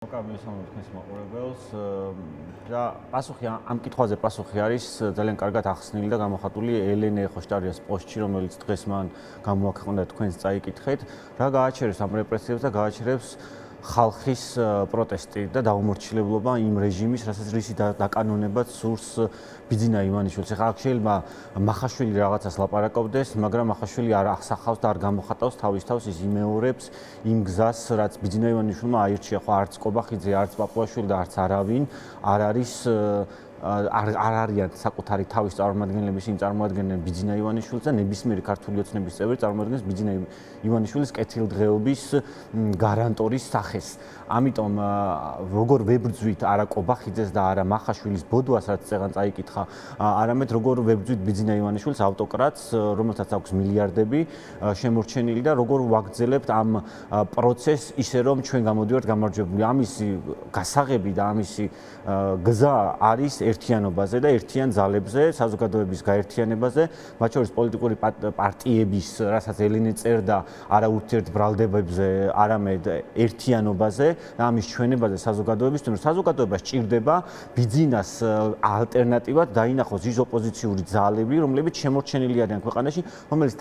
მოგესალმებით მაყურებელს და პასუხი ამ კითხვაზე პასუხი არის ძალიან კარგად ახსნილი და გამოხატული ელენე ხოშტარიას პოსტში, რომელიც დღეს მან გამოაქვეყნა თქვენს წაიკითხეთ, რა გააჩერებს ამ რეპრესიებს და გააჩერებს ხალხის პროტესტი და დაუმორჩილებლობა იმ რეჟიმის, რასაც რისი დაკანონებად სურს ბიძინა ივანიშვილს. ახლა შეიძლება მახაშვილი რაღაცას ლაპარაკობდეს, მაგრამ მახაშვილი არ ახსახავს და არ გამოხატავს თავის თავს, ის იმეორებს იმ გზას, რაც ბიძინა ივანიშვილმა აირჩია. ხო არც კობახიძე, არც პაპუაშვილი და არც არავინ არ არის არ არიან საკუთარი თავის წარმომადგენლების იმ წარმომადგენლები ბიძინა ივანიშვილს და ნებისმიერი ქართული ოცნების წევრი წარმოადგენს ბიძინა ივანიშვილის კეთილდღეობის გარანტორის სახეს. ამიტომ როგორ ვებრძვით არა კობახიძეს და არა მახაშვილის ბოდვას, რაც წეგან წაიკითხა, არამედ როგორ ვებრძვით ბიძინა ივანიშვილს ავტოკრატს, რომელსაც აქვს მილიარდები შემორჩენილი და როგორ ვაგრძელებთ ამ პროცესს ისე რომ ჩვენ გამოდივართ გამარჯვებული. ამისი გასაღები და ამისი გზა არის ერთიანობაზე და ერთიან ძალებზე, საზოგადოების გაერთიანებაზე, მათ შორის პოლიტიკური პარტიების, რასაც ელენე წერდა, არა ურთიერთბრალდებებზე, არამედ ერთიანობაზე და ამის ჩვენებაზე საზოგადოების, თუმცა საზოგადოება სჭირდება ბიძინას ალტერნატივად დაინახოს ის ოპოზიციური ძალები, რომლებიც შემორჩენილი არიან ქვეყანაში, რომელიც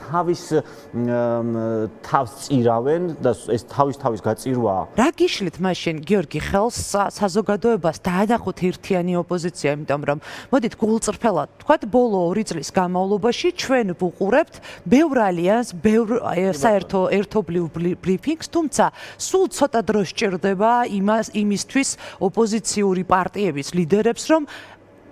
თავს წირავენ და ეს თავის გაწირვა. რა გიშლით მაშინ გიორგი ხელს საზოგადოებას დაანახოთ ერთიანი ოპოზიცია, იმიტომ რომ მოდით გულწრფელად თქვათ, ბოლო 2 წლის განმავლობაში ჩვენ ვუყურებთ ბევრ ალიანსს, ბევრ საერთო ერთობლივ ბრიფინგს, თუმცა სულ ცოტა დრო სჭირდება იმისთვის ოპოზიციური პარტიების ლიდერებს, რომ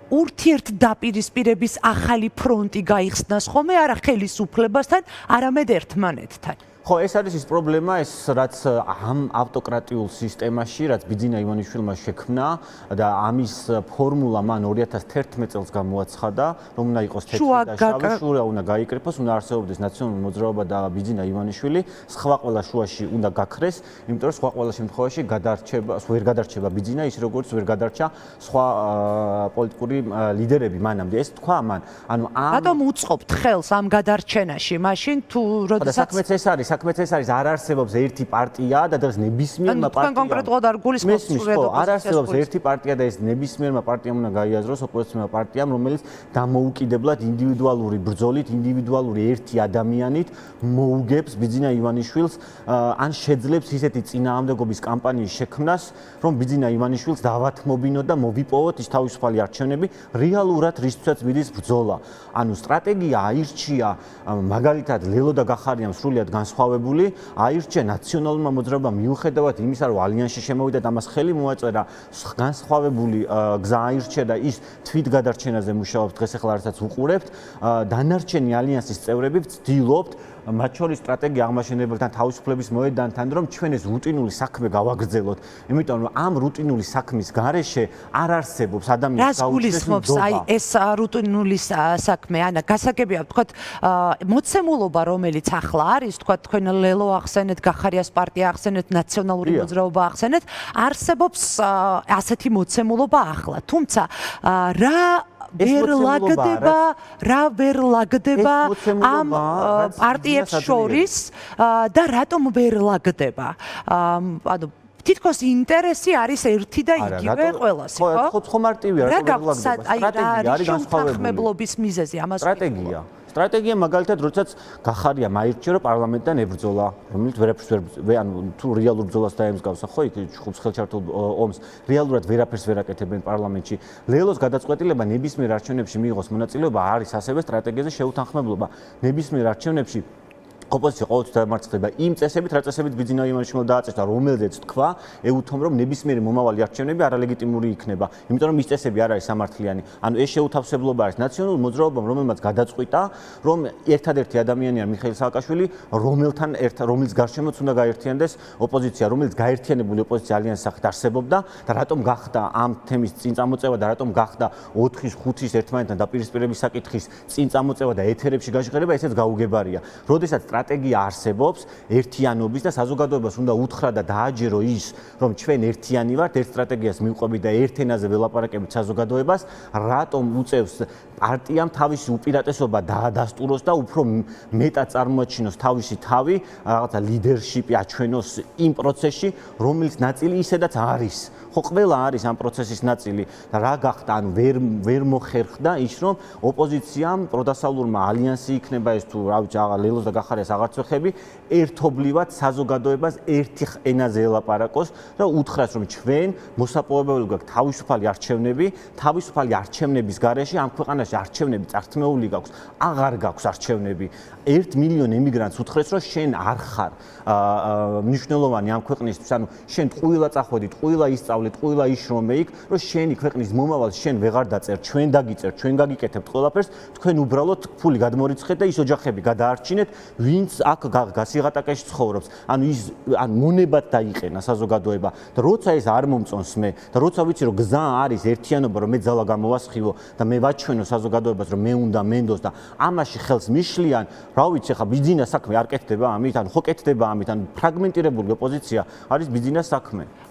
ურთიერთდაპირისპირების ახალი ფრონტი გაიხსნას ხოლმე არა ხელისუფლებასთან, არამედ ერთმანეთთან. ხო, ეს არის ის პრობლემა, რაც ამ ავტოკრატიულ სისტემაში, რაც ბიძინა ივანიშვილმა შექმნა და ამის ფორმულა მან 2011 წელს გამოაცხადა, რომ უნდა იყოს თეთრი და შავი, შუა უნდა გაიკრიფოს, უნდა არსებობდეს ნაციონალური მოძრაობა და ბიძინა ივანიშვილი, სხვა ყველა შუაში უნდა გაქრეს, იმიტომ რომ სხვა ყველა შემთხვევაში ვერ გადარჩება ბიძინა ის როგორც ვერ გადარჩა სხვა პოლიტიკური ლიდერები მანამდე. ეს თქვა მან. ანუ რატომ უწყობთ ხელს ამ გადარჩენაში, მაშინ თუ როდესაც საქმეც ეს არის, არ არსებობს ერთი პარტია და დღეს ნებისმიერმა პარტიამ. თქვენ კონკრეტულად არ გულისხმობთ არ არსებობს ერთი პარტია და ეს ნებისმიერმა პარტიამ უნდა გაიაზროს ოპოზიციურმა პარტიამ, რომელიც დამოუკიდებლად ინდივიდუალური ბრძოლით, ინდივიდუალური ერთი ადამიანით მოუგებს ბიძინა ივანიშვილს, ან შეძლებს ისეთი წინააღმდეგობის კამპანიის შექმნას, რომ ბიძინა ივანიშვილს დავათმობინოთ და მოვიპოვოთ ის თავისუფალი არჩევნები, რეალურად რისთვისაც მიდის ბრძოლა. ანუ სტრატეგია აირჩია მაგალითად ლელო და გახარიამ სრულიად განსხვავებული, აირჩია ნაციონალურმა მოძრაობამ მიუხედავად იმისა, რომ ალიანსში შემოვიდა და მას ხელი მოაწერა, განსხვავებული გზა აირჩია და ის თვითგადარჩენაზე მუშაობს, დღეს ახლა რასაც უყურებთ, დანარჩენი ალიანსის წევრები ვცდილობთ მათ შორის სტრატეგია აღმაშენებელთან თავისუფლების მოედანთან, რომ ჩვენ ეს რუტინული საქმე გავაგრძელოთ, იმიტომ რომ ამ რუტინული საქმის გარეშე არ არსებობს ადამიანის გაუჩინოს აი ეს რუტინული საქმე, ანა გასაგებია ვთქვათ, მოცემულობა რომელიც ახლა არის, ვთქვათ, თქვენ ლელო ახსენეთ, გახარიას პარტია ახსენეთ, ნაციონალური მოძრაობა ახსენეთ, არსებობს ასეთი მოცემულობა ახლა, თუმცა ვერ ლაგდება ამ პარტიებს შორის და რატომ ვერ ლაგდება? ანუ თითქოს ინტერესი არის ერთი და იგივე ყველას, ხო? ხო მარტივია, რა გაქვს სტრატეგია არის განსხვავებლობის მიზეზი ამას სტრატეგია მაგალითად როდესაც გახარია მაირჩია რომ პარლამენტთან ებრძოლა, რომელიც ვერაფერს ანუ თუ რეალურ ბრძოლას დაემსგავსა, ხო, იქ ჩხუბს ხელჩართულ ომს, რეალურად ვერაფერს ვერ აკეთებენ პარლამენტში. ლელოს გადაწყვეტილება ნებისმიერ არჩევნებში მიიღოს მონაწილეობა არის ასევე სტრატეგიაზე შეუთანხმებლობა. ნებისმიერ არჩევნებში ოპოზიცია ყოველთვის დამარცხდება იმ წესებით, რა წესებით ბიძინა ივანიშვილმა დააწესა, რომელზეც თქვა, ეუთომ რომ ნებისმიერი მომავალი არჩევნები არალეგიტიმური იქნება, იმიტომ რომ ის წესები არ არის სამართლიანი. ანუ ეს შეუთავსებლობა არის ნაციონალურ მოძრაობამ, რომელმაც გადაწყვიტა, რომ ერთადერთი ადამიანია მიხეილ სააკაშვილი, რომელიც გარშემოც უნდა გაერთიანდეს ოპოზიცია, რომელიც გაერთიანებული ოპოზიცია ალიანსის სახით არსებობდა და რატომ გახდა ამ თემის წინ წამოწევა და რატომ გახდა 4-ის, 5-ის ერთმანეთთან დაპირისპირების საკითხის წინ წამოწევა და ეთერებში გაჟღერება, ესეც გაუგებარია. როდესაც სტრატეგია არსებობს ერთიანობის და საზოგადოებას უნდა უთხრა და დააჯერო ის, რომ ჩვენ ერთიანი ვართ, ერთ სტრატეგიას მივყვებით და ერთ ენაზე ველაპარაკებით საზოგადოებას, რატომ უწევს პარტიამ თავისი უპირატესობა დაადასტუროს და უფრო მეტად წარმოაჩინოს თავისი თავი, რაღაცა ლიდერშიპი აჩვენოს იმ პროცესში, რომელიც ნაწილი ისედაც არის. ხო, ყველა არის ამ პროცესის ნაწილი და რა გახდა, ანუ ვერ მოხერხდა ის, რომ ოპოზიციამ პროდასავლურმა ალიანსი იქნება ეს თუ რა ვიცი, ლელოს და გახარიას აღარც ვეხები, ერთობლივად საზოგადოებას ერთი ენაზე ელაპარაკოს და უთხრას, რომ ჩვენ მოსაპოვებელი გვაქვს თავისუფალი არჩევნების გარეშე ამ ქვეყანაში არჩევნები წართმეული გაქვს, აღარ გაქვს არჩევნები. 1 მილიონ ემიგრანტს უთხრეს, რომ შენ არ ხარ მნიშვნელოვანი ამ ქვეყნისთვის, ანუ შენ ტყუილა წახვედით, ტყუილა ისწავლეთ, ტყუილა იშრომე იქ, რომ შენი ქვეყნის მომავალს შენ ვეღარ დაწერ, ჩვენ დაგიწერ, ჩვენ გაგიკეთებთ ყველაფერს, თქვენ უბრალოდ ფული გადმორიცხეთ და ის ოჯახები გადაარჩინეთ, ვინც აქ გასიღატაკეში ცხოვრობს. ანუ ის მონებად დაიყენა საზოგადოება და როცა ეს არ მომწონს მე და როცა ვიცი, რომ გზა არის ერთიანობა, რომ მე ძალა გამოვასხივო და მე ვაჩვენო საზოგადოებას, რომ მე უნდა მენდოს და ამაში ხელს მიშლიან, რა ვიცი, ხა ბიძინა საქმე არ კეთდება ამით, ანუ ხო კეთდება ამით, ანუ ფრაგმენტირებული ოპოზიცია არის ბიძინა საქმე.